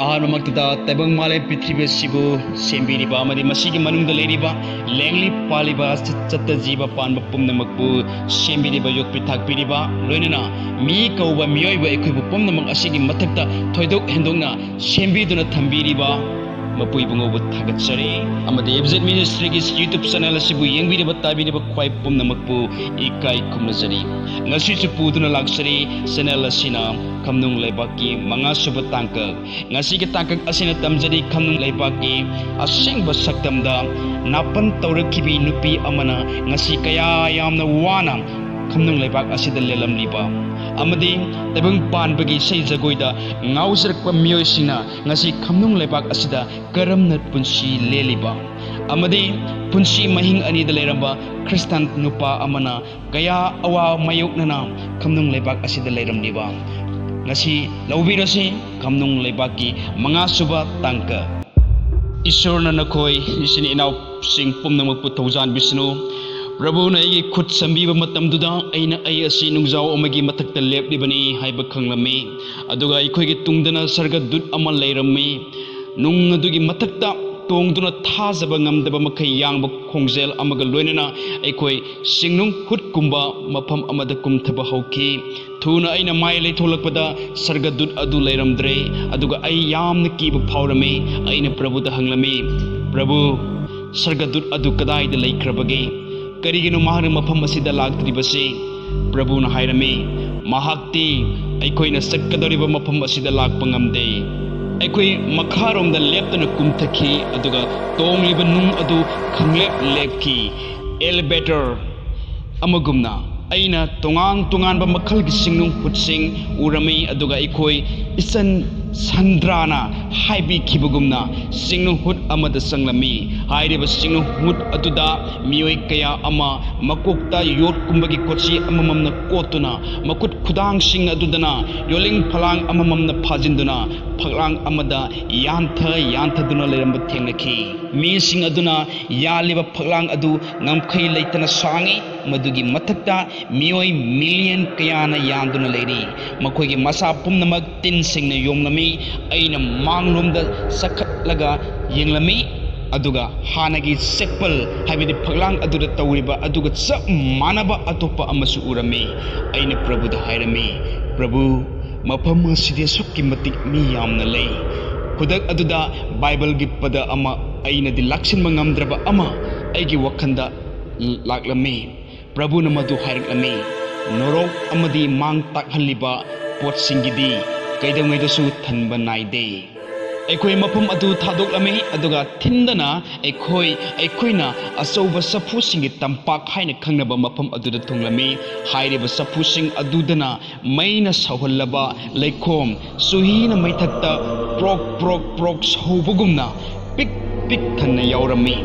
Ahanamaktada tabang malay Prithvi sibu sembiriba amadi masigi manungda leiriba lengli paliba chatta jiba panba pumnamakbu sembiriba yokpi thakpiriba loinana mi kauba miyoiba ekhuibu pumnamak asigi mathakta thoidok hendongna sembiduna thambiriba mapui bungobu thagatsari amadi IPJIT ministry ki YouTube channel asibu yengbiriba tabiriba khwai pumnamakbu ikai khumnajari ngasi chupuduna laksari channel asina Khamnung Leibaak ki manga suba tangkak ngasi ki tangkak asina tamjari Khamnung Leibaak ki asengba saktamda napan taurakhibi nupi amana ngasi kaya yamna wana Khamnung Leibaak asida lelamliba amadi tabang panbagi sei jagoida ngausarakpa miyoisina ngasi Khamnung Leibaak asida karamna punsi leliba amadi punsi mahing anida leramba Kristan nupa amana kaya awa mayoknana Khamnung Leibaak asida leramliba ngasi laubirasi Khamnung Leibaak ki manga suba tangka Isorna nakoi isini inaw sing pumnamakpu thaujan bisnu Prabhu na ay khut sambiba matamduda aina ay asi nungjaw amagi mathakta leplibani haiba khanglami aduga ikhoigi tungdana sarga dut ama leirami nung adugi mathakta tongduna thajaba ngamdaba makhai yangba khongjel amaga loinana aikhoi singnung hut kumba mafam amada kumthaba hauki thuna aina mai leitholakpada sarga dut adu leiramdre aduga ai yamna kiba phawrami aina Prabhu da hanglami Prabhu sarga dut adu kadai da leikrabage karigino mahana mafam asida lagtribase Prabhu na hairami mahakti aikoina sakkadariba mafam asida lagpa ngamde aikoi makharom da leptana kumthaki aduga tongliba nung adu khanglep lepki elevator amagumna aina tongan ba makhalgi singnung hutsing urami aduga aikoi isan sandrana haibi khibugumna singnung hut amada sanglami hairiba singnung hut aduda miyoi kaya ama makokta yot kumbagi kochi amamamna kotuna makut khudang sing adudana yoling phalang amamamna phajinduna phaglang amada yantha duna leramba thengnaki mi sing aduna yaliba phaglang adu ngamkhai leitana sangi madugi mathakta miyoi million kayana yanduna leiri makhoigi masa pumnamak tin singna yomlami aina manglomda sakhatlaga yenglami aduga hanagi sekpal haibidi phaglang aduda tawriba aduga chap manaba atopa amasu urami aina Prabhu da hairami Prabhu mafam asidi sukki matik mi yamna lei kudak aduda Bible gi pada ama aina di laksin mangamdraba ama aigi wakhanda laklami Prabhu na madu hairaklami norok amadi mang takhalliba potsingidi kaidangaidasu thanba naide aikoi mafam adu thadoklami aduga thindana aikoina asauba safusingi tampak haina khangnaba mafam aduda thunglami hairiba safusing adudana maina sawhallaba leikhom suhina maithakta prok sawbugumna pik thanna yaurami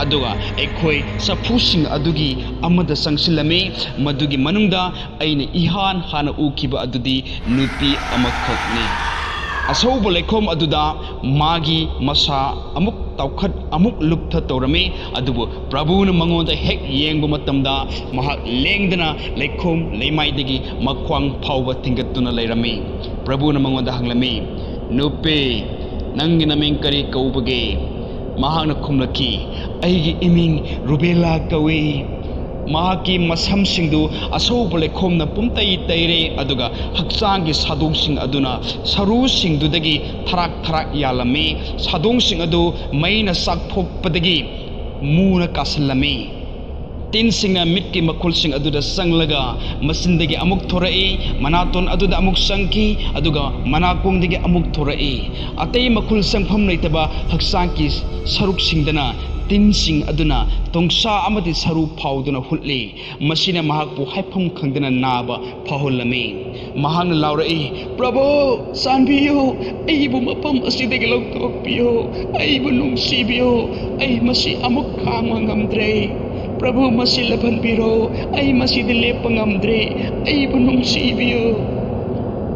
aduga aikoi safusing adugi amada sangsilami madugi manungda aina ihan hana ukiba adudi nupi amakhakni asauba leikhom aduda magi masa amuk taukhat amuk luptha tawrami adubu Prabhu na mangonda hek yengba matamda mahak lengdana leikhom leimaidagi makhwang phawba thingatuna leirami Prabhu na mangonda hanglami nupe nangi naming kari kaubage mahakna khumlaki aigi iming rubela kawi mahaki masam singdu asauba leikhomna pumtai taire aduga haksangi sadong sing aduna saru singdudagi tharak yalami sadong sing adu maina sakphokpadagi muna kasallami tin singa mitki makul sing aduda sanglaga masindagi amuk thorai manaton aduda amuk sangki aduga manakongdagi amuk thorai atei makul sangpham leitaba haksangki saruk singdana tin sing aduna tongsa amadi saru phawduna hulli masina mahakpu haifam khangdana naba phahulami mahang laurai Prabhu sanbiyo aibu mapam asidagi logtokpiyo aibu nungsibiyo ai masi amuk khangwa ngamdre Prabhu masi laban biro ai masi dile pangamdre aibu nungsibiyo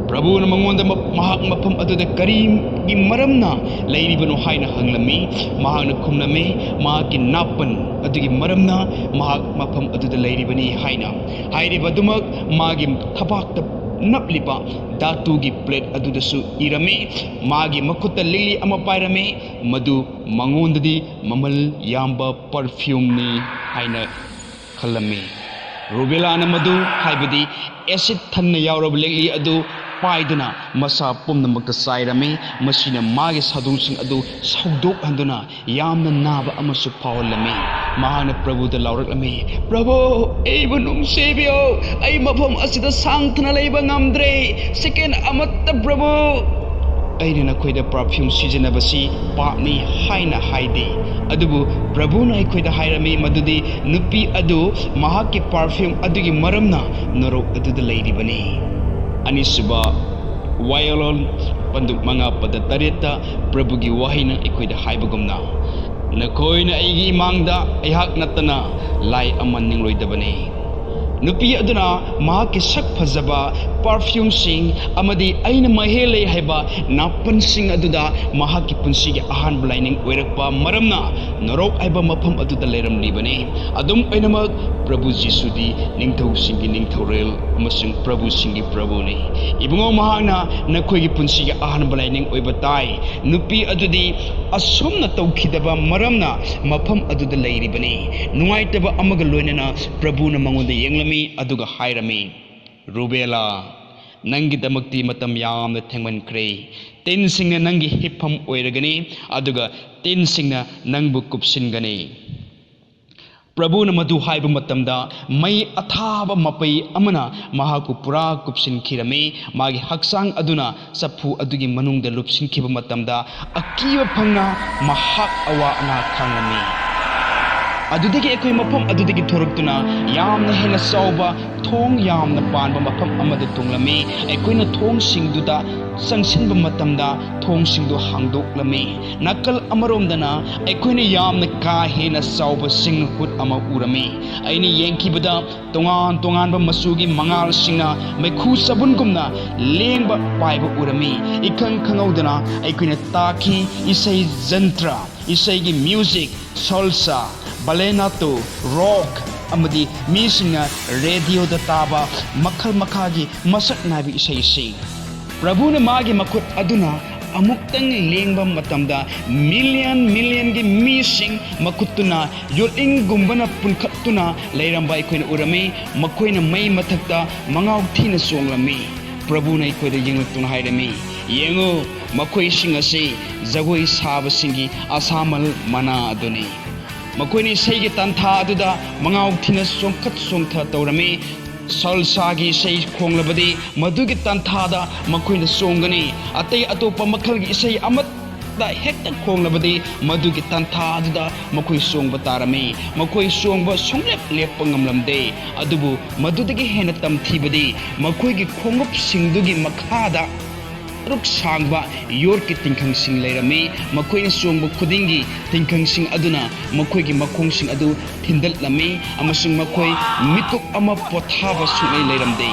Prabhu na mangonda mahak mafam aduda karigi maramna leiribano haina hanglami mahak na khumlami mahak ki napan adugi maramna mahak mafam aduda leiribani haina hairiba dumak magi thabakta napliba datugi plate adudasu irami magi makutta lili ama pairami madu mangondadi mamal yamba perfume ni haina khalami Rubela na madu haibadi acid thanna yaurab lili adu paiduna masa pumna makta sairami masina magi sadungsing adu saudok handuna yamna naba amasu pawalami mahana Prabhu da lauraklami Prabhu ebunung sebio ai mafam asida sangthna leiba ngamdre second amatta Prabhu aina na khoida perfume sijanabasi papni haina haide adubu Prabhu na khoida hairami madudi nupi adu mahaki perfume adugi maramna norok aduda leiribani Anisuba Wayalon Panduk Manga Pada Tarita Prabhugi Wahina Ikoida Haibagumna Nakoina Igi Mangda Ihak Natana Lai Aman Ningroy Dabani Nupi Aduna Mahaki Sak Fazaba Perfume Sing Amadi Aina Mahele Haiba Napan Sing Aduda Mahaki Punsigi Ahan Blining Werakpa Maramna Norok Aiba Mapam Aduda Leram Libani Adum Ainamak Prabhu Jisudi Ningthau Singi Ningthaurel Masung Prabhu Singi Prabhu ni Ibungo Mahana Nakoigi Punsigi Ahan Blining Oibatai Nupi Adudi Asumna Taukidaba Maramna Mapam Aduda Leiribani Nuaitaba Amagaloinana Prabhu na Mangonda Yenglami Aduga Hairami Rubela Nangi Damakti Matam Yam the Tangman Cray Tin Singna Nangi Hipam Oiragani Aduga Tin Singna Nangbu Kupsingani Prabhu na madu haiba matamda mai athaba mapai amana mahaku pura kupsin khirame magi haksang aduna saphu adugi manungda lupsin khiba matamda akiba phangna mahak awa ana khangami adudagi ekoi mafam adudagi thoruktuna yamna hena sauba thong yamna panba mafam amada tunglami ekoina thong singduda sangsinba matamda thong singdu hangdoklami nakal amaromdana ekoina yamna ka hena sauba sing hut ama urami aini yenkibada tongan tonganba masugi mangal singna maikhu sabungumna lengba paiba urami ikang khangaudana ekoina taki isai jantra isai gi music salsa Balenato, rock, amadi misingna radio da taba makhal makhagi masak nabi isai sing Prabhu na magi makut aduna amuktang lengba matamda million gi mising makutuna yoling gumbana punkatuna leiramba ikoina urame makoina mai mathakta mangaw thina songlami Prabhu na ikoida yenglaktuna hairami yengo makoi singase jagoi saba singi asamal mana aduni Makoini Saigi Tantha Aduda Mangaw Thina Songkhat Songtha Taurami Salsagi Sai Khonglabadi Madugi Tanthada Makoina Songani Atay Atopa Makhalgi Isai Amat da Hekta Khonglabadi Madugi Tantha Aduda Makoi Songba Tarami Makoi Songba Songlep Leppangamlamde Adubu Madudagi Hena Tamthibadi Makoigi Khongup Singdugi Makhada Ruk Sangba Yorki Tinkang Sing Lairami Makoina Songba Kudingi Tinkang Sing Aduna Makoigi Makong Sing Adu Tindal Lami Amasung Makoi Mituk Ama Pothaba Sunay Lairamde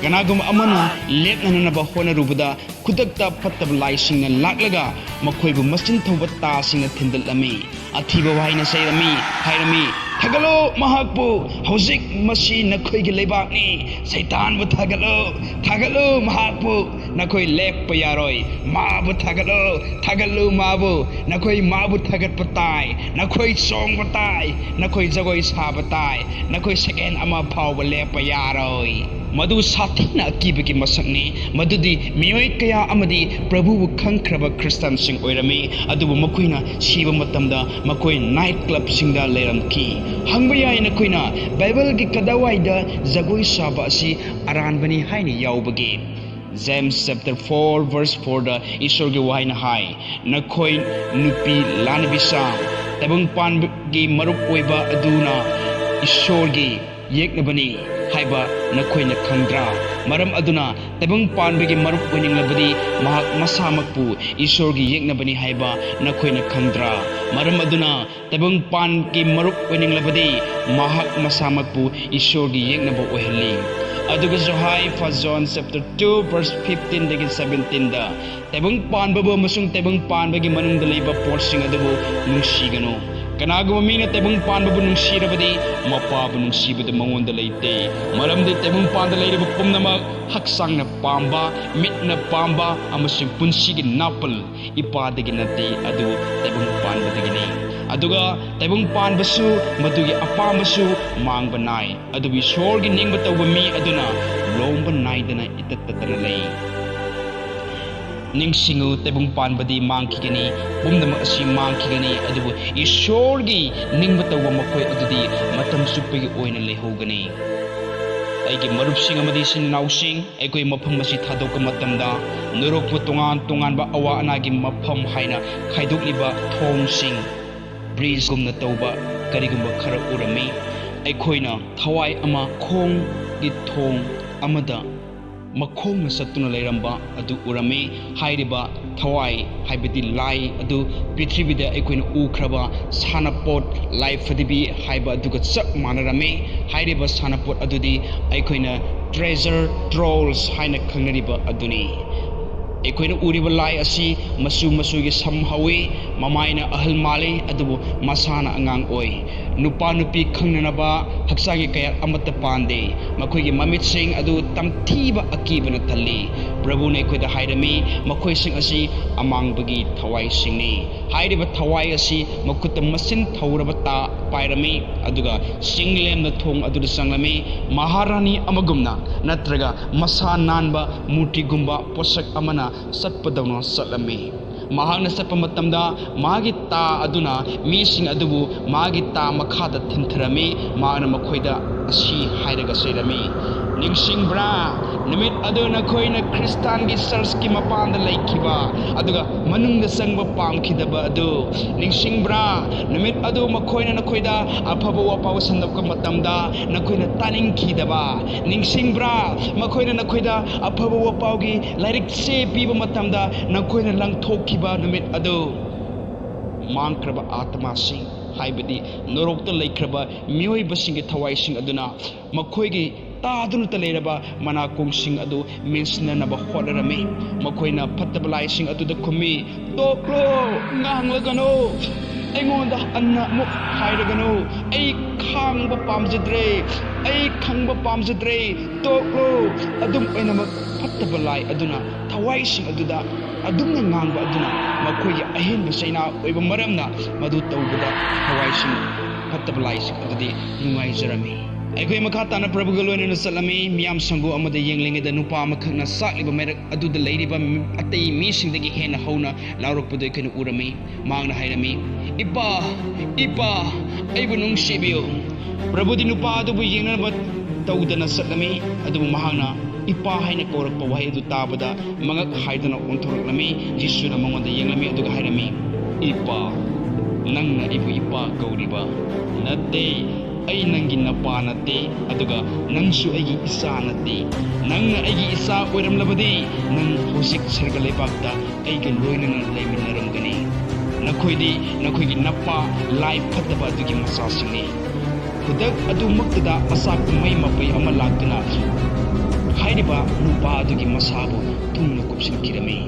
Ganagum Amana Lepnanaba Hona Rubada Kudakta Patab Lai Sing Laklaga Makoibu Masin Tobata Sing Tindal Lami Atiba Waina Sairami Hairami Thagalo Mahakpu Hosik Masi Nakoigi Leibak ni Saitan bu Thagalo Mahakpu Nakoi lep payaroi Mabu Thagalo Mabu Nakoi Mabu Thagat Patai Nakoi Song Patai Nakoi Jagoi Sa Patai Nakoi Second Ama Pau lep payaroi Madu Sathina Akibaki Masakni Madudi Mioi Kaya Amadi Prabhu Kankraba Christian Sing Oirami Adubu Makoina Shiva Matamda Makoi Night Club Singda Leramki Hangbaya Inakoina Bible Gi Kadawaida Jagoi Saba Asi Aranbani Haini Yaubagi James chapter 4 verse 4 da Isorgi Wahaina Hai Nakoi Nupi Lanabisa Tabung Pan Gi Marup Oiba Aduna Isorgi Yeknabani haiba nakoina khandra maram aduna tabang panbagi marup oninglabadi mahak masamakpu isorgi yeknabani haiba nakoina khandra maram aduna tabang pan ki marup oninglabadi mahak masamakpu isorgi yeknaba ohelli aduga zohai 1 John chapter 2 verse 15 dagi 17 da tabang panbabu amasung tabang panbagi manungda leiba portsing adubu nungsigano kanaguma mina tabang panbabu nungsirabadi mapabu nungsibadu mangonda leite maramdi tabang panda leiraba pumnamak haksangna pamba mitna pamba amasung punsigi napal ipadagi nati adu tabang panbadagini aduga tabang panbasu madugi apambasu mangba nai adubi sorgi ningba tawba mi aduna lomba naidana itatatana lei ningsingu tabang panbadi mangkigani pumnama asi mangkigani adubu isorgi ningba tawba makoi adudi matam supagi oina lehogani aigi marupsing amadi sinnausing aikoi mafam asi thadok matamda norok tongan tongan ba awa anagi mafam haina khaidokliba thongsing breeze gumna tauba karigumba khara urami aikhoina thawai ama khong gi thong amada makhong na satuna leiramba adu urami hairiba thawai haibidi lai adu prithibida aikhoina ukhraba sanapot life fadibi haiba aduga chak manarami hairiba sanapot adudi aikhoina treasure trolls haina khangnariba aduni aikhoina uriba lai asi masu masugi samhawi mamaina ahal mali adubu masana angang oi nupa nupi khangnanaba haksangi kaya amata pande makoigi mamit sing adu tamthiba akibana thalli prabhu ne khoida hairami makoi sing asi amangbagi thawai singni hairiba thawai asi makutta masin thawraba ta pairami aduga singlem na thong adu sanglami maharani amagumna natraga masa nanba muti gumba posak amana satpadawna satlami mahangna satpa matamda magi ta aduna mising adubu magi ta makhada thintharami magna makhoida asi hairaga sairami ningsingbra numit aduna khoina kristan gi church ki mapanda laikhiba aduga manungda sangba pamkhidaba adu ningsingbra numit adu makhoina nakhoida afaba wapaw sandapka matamda nakhoina taningkhidaba ningsingbra makhoina nakhoida afaba wapawgi lairik se piba matamda nakhoina langthokhiba numit adu mangkraba atma sing haibadi norokta laikhraba mioi basingi thawai sing aduna makhoigi तादुन तलेरबा मनाकोंग सिंग अदु मिन्सननबा होदरमे मखोइना फत्तबलाइ सिंग अदु the खुमी तोक्लो nganglagano aingonda anna mu hairagano ai khangba pamjadre ai khangba pamjadre toklo adum oinama fattabulai aduna thawai sing aduda adumna ngangba aduna makhoigi ahenba saina oiba maramna madu tawbada thawai sing fattabulai sing adudi nungai jarami aikoi makha tana prabhu galone salami miyam sango amada yenglinge da nupa makhna sakliba merak aduda leiriba atei mi singdagi hena hauna laurokpudo ikena urami mangna hairami ipa ipa aibu nungsibiyo prabhu di nupa adubu yengnaba tawdana satlami adubu mahangna ipa haina korakpa wahai adu tabada mangak haidana onthoraklami jisuna mangonda yenglami aduga hairami ipa nangna ibu ipa kauriba natte ai nangi napa nate aduga nangsu aigi isa nate nangna aigi isa oiramlabadi nang hosik sarga leibakta aiga loinana leiminaramgani nakhoidi nakhoigi napa lai phataba adugi masasingni kudak adu maktada asak mai mapai ama laktuna hairiba nupa adugi masabu tungna kupsin kirami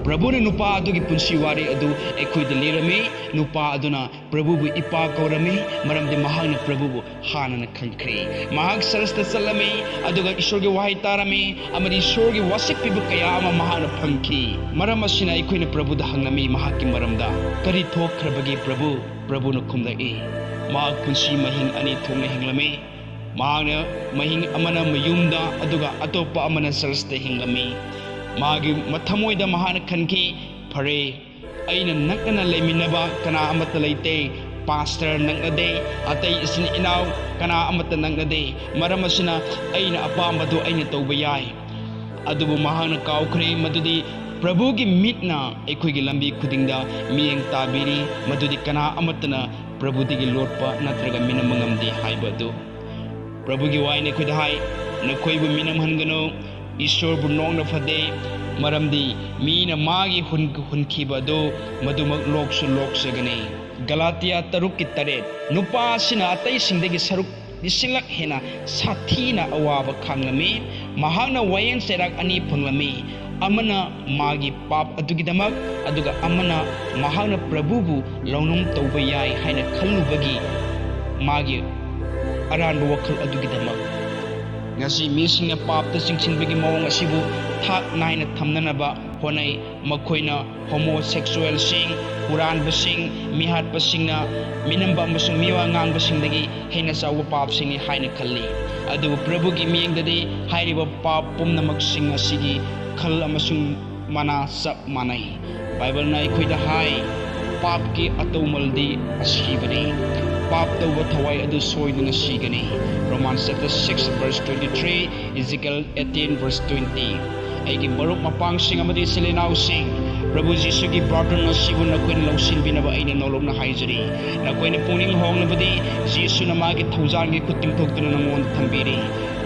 prabhu ne nupa adugi punsi wari adu ekhoida lerami nupa aduna prabhu bu ipa kaurami maramde mahagna prabhu bu hanana khangkhre mahag sarasta salami aduga ishorgi wahai tarami amadi ishorgi wasik pibu kaya ama mahagna phangki maram asina ekhoina prabhu da hangnami mahakki maramda kari thokhrabagi prabhu na khumda e mahag punsi mahing ani thongna hinglami mahagna mahing amana mayumda aduga atopa amana sarasta hinglami magi mathamoida mahana khanki phare aina nakna leiminaba kana amata leite pastor naknade atai isin inaw kana amata naknade maram asina aina apamadu aina tawba yai adubu mahana kaukre madudi prabhu gi mitna ekhoigi lambi khudingda miyeng tabiri madudi kana amatana prabhu digi lotpa natraga minamangamdi haibadu प्रभुगी वाइने खुद हाय नखोइबु minim हनगनो ईश्वर बु नोंगना फदे मरमदी मीना मागी हुनखिबदो मदुमक लोकसु लोकसगने गलातिया तरुक की तरे नुपासिना अतई सिंगदगी सरुक निसिलक हेना साथीना अवाब खांगलमी महाना वयन सेराक अनि फंगलमी अमना मागी पाप अदुगिदमक अदुगा अमना महाना प्रभुबु लौनुम तौबा याय हाइना खल्लुबगी मागी अरानबु वखल अदुगिदमक ngasi mising पाप त सिंगसिनबगी मौंग असिबु थाक नाइना थमननबा होनै मखोइना होमोसेक्सुअल सिंग पुरान बसिंग मिहात बसिंगना मिनम्बा अमसुंग मिवा ngang बसिंगदगी हेना चाव पाप सिंगनि हाइना खल्ली अदु प्रभुगी मियंगददी हाइरिबा पाप पुमनमक सिंग असिगी खल अमसुंग मना सब मानै बाइबल ना अखोइदा हाय पाप की अतौमलदी असिबनी पाप तौब थवाई अदु सोइदुना सिगनी Romans chapter 6 verse 23 Ezekiel 18 verse 20 ऐगी मरुप मपांग सिंग अमदी सिलेनाउ सिंग प्रभु जीसु की प्रार्थना नसिबु नकोइन लौसिन बिनबा आइना नौलोकना हाइजरी नकोइन पुनिंग होंगनबदी जीसु नमागी थौजांगी खुतिंग थोक्तुना नमोन थंबिरी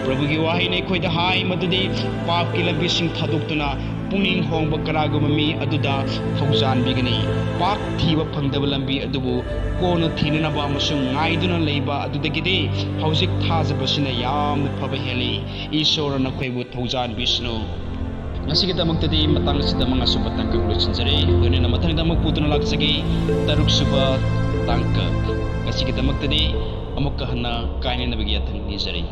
प्रभु की वाही ने खोइदा हाय मदुदी पाप की लंबी सिंग थादोक्तुना पुनिंग होंग बकरागुम मी अदुदा थौजान बिगनी पाप थीबा फंगदब लंबी अदुबु कोनो थीननबा अमसुंग ngaiduna leiba adudagidi hauzik thajabasina yam phaba heli ishora nakoibu thaujan bisnu ngasigidamakti matang sida mga subatang conclusionjari loina mathangdamak puduna laksagi taruk suba tangka ngasigidamakti amukka hana kaine nabigi athang nijari